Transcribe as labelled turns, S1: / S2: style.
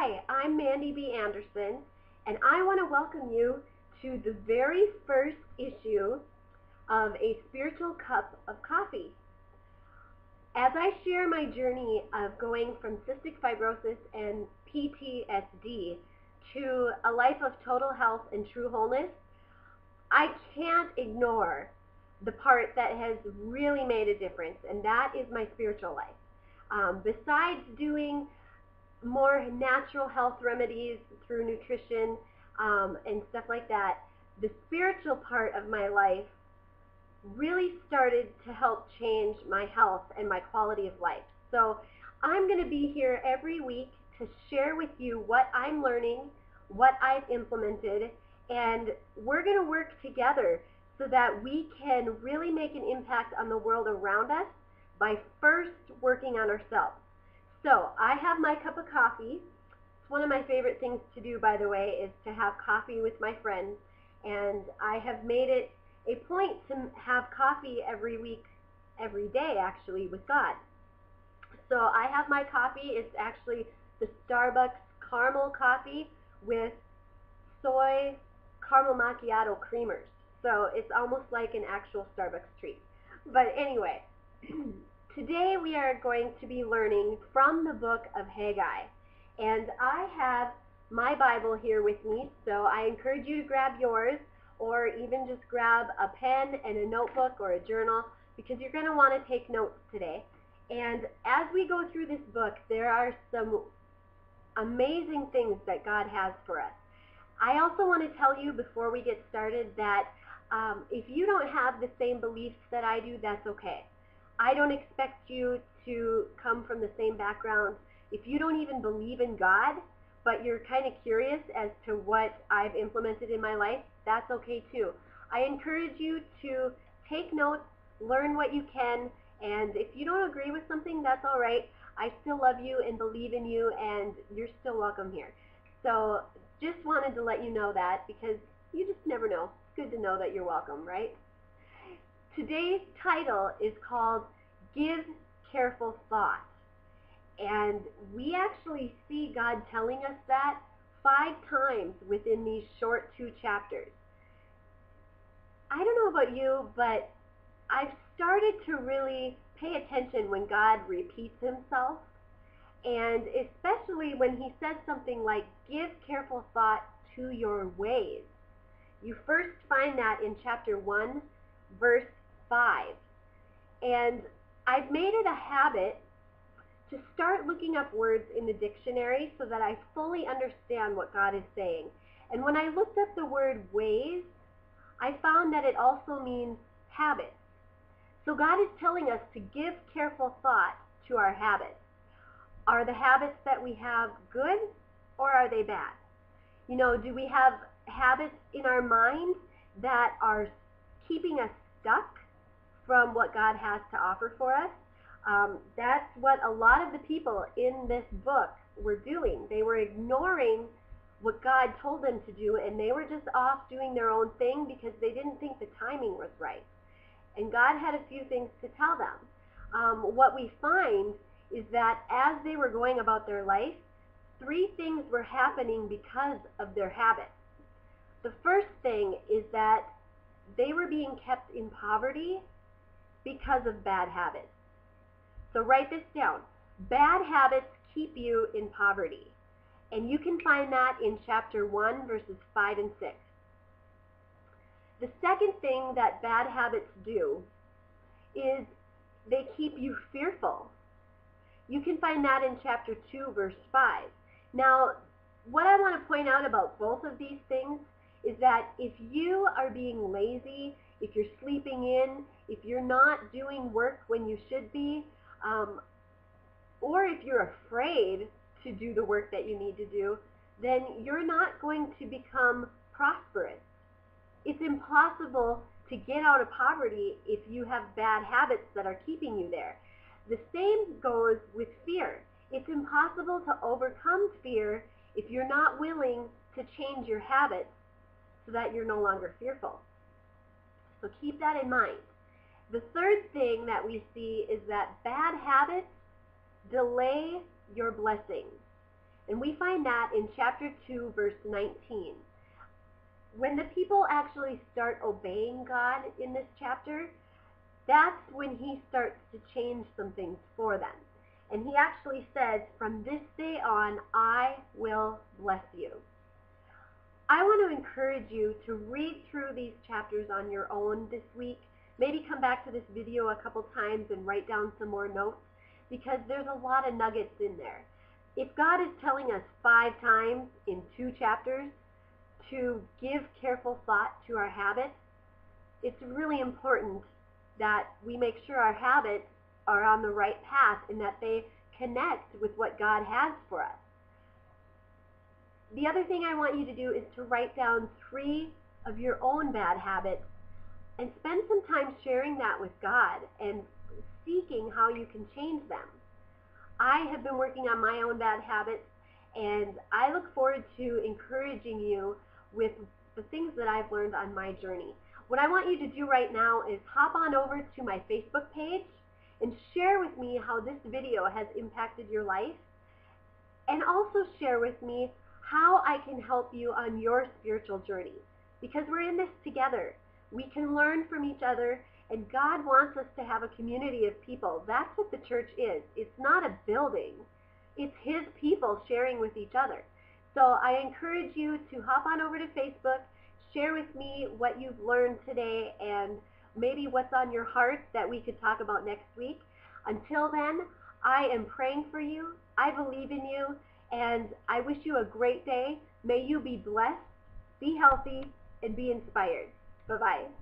S1: Hi, I'm Mandy B. Anderson, and I want to welcome you to the very first issue of A Spiritual Cup of Coffee. As I share my journey of going from cystic fibrosis and PTSD to a life of total health and true wholeness, I can't ignore the part that has really made a difference, and that is my spiritual life. Besides doing more natural health remedies through nutrition and stuff like that, the spiritual part of my life really started to help change my health and my quality of life. So I'm going to be here every week to share with you what I'm learning, what I've implemented, and we're going to work together so that we can really make an impact on the world around us by first working on ourselves. So I have my cup of coffee. It's one of my favorite things to do, by the way, is to have coffee with my friends. And I have made it a point to have coffee every week, every day actually, with God. So I have my coffee. It's actually the Starbucks caramel coffee with soy caramel macchiato creamers. So it's almost like an actual Starbucks treat. But anyway, today we are going to be learning from the book of Haggai. And I have my Bible here with me, so I encourage you to grab yours or even just grab a pen and a notebook or a journal because you're going to want to take notes today. And as we go through this book, there are some amazing things that God has for us. I also want to tell you before we get started that if you don't have the same beliefs that I do, that's okay. I don't expect you to come from the same background. If you don't even believe in God, but you're kind of curious as to what I've implemented in my life, that's okay too. I encourage you to take notes, learn what you can, and if you don't agree with something, that's all right. I still love you and believe in you, and you're still welcome here. So just wanted to let you know that because you just never know. It's good to know that you're welcome, right? Today's title is called Give Careful Thought. And we actually see God telling us that 5 times within these short 2 chapters. I don't know about you, but I've started to really pay attention when God repeats himself, and especially when he says something like, give careful thought to your ways. You first find that in chapter 1, verse 5. And I've made it a habit to start looking up words in the dictionary so that I fully understand what God is saying. And when I looked up the word ways, I found that it also means habits. So God is telling us to give careful thought to our habits. Are the habits that we have good or are they bad? You know, do we have habits in our mind that are keeping us stuck from what God has to offer for us? That's what a lot of the people in this book were doing. They were ignoring what God told them to do, and they were just off doing their own thing because they didn't think the timing was right. And God had a few things to tell them. What we find is that as they were going about their life, 3 things were happening because of their habits. The first thing is that they were being kept in poverty because of bad habits. So write this down. Bad habits keep you in poverty. And you can find that in chapter 1, verses 5 and 6. The second thing that bad habits do is they keep you fearful. You can find that in chapter 2, verse 5. Now, what I want to point out about both of these things is that if you are being lazy, if you're sleeping in, if you're not doing work when you should be, or if you're afraid to do the work that you need to do, then you're not going to become prosperous. It's impossible to get out of poverty if you have bad habits that are keeping you there. The same goes with fear. It's impossible to overcome fear if you're not willing to change your habits so that you're no longer fearful. So keep that in mind. The third thing that we see is that bad habits delay your blessings. And we find that in chapter 2, verse 19. When the people actually start obeying God in this chapter, that's when he starts to change some things for them. And he actually says, from this day on, I will bless you. I want to encourage you to read through these chapters on your own this week. Maybe come back to this video a couple times and write down some more notes, because there's a lot of nuggets in there. If God is telling us 5 times in 2 chapters to give careful thought to our habits, it's really important that we make sure our habits are on the right path and that they connect with what God has for us. The other thing I want you to do is to write down 3 of your own bad habits and spend some time sharing that with God and seeking how you can change them. I have been working on my own bad habits, and I look forward to encouraging you with the things that I've learned on my journey. What I want you to do right now is hop on over to my Facebook page and share with me how this video has impacted your life, and also share with me how I can help you on your spiritual journey, because we're in this together. We can learn from each other, and God wants us to have a community of people. That's what the church is. It's not a building. It's his people sharing with each other. So I encourage you to hop on over to Facebook, share with me what you've learned today, and maybe what's on your heart that we could talk about next week. Until then, I am praying for you. I believe in you, and I wish you a great day. May you be blessed, be healthy, and be inspired. Bye-bye.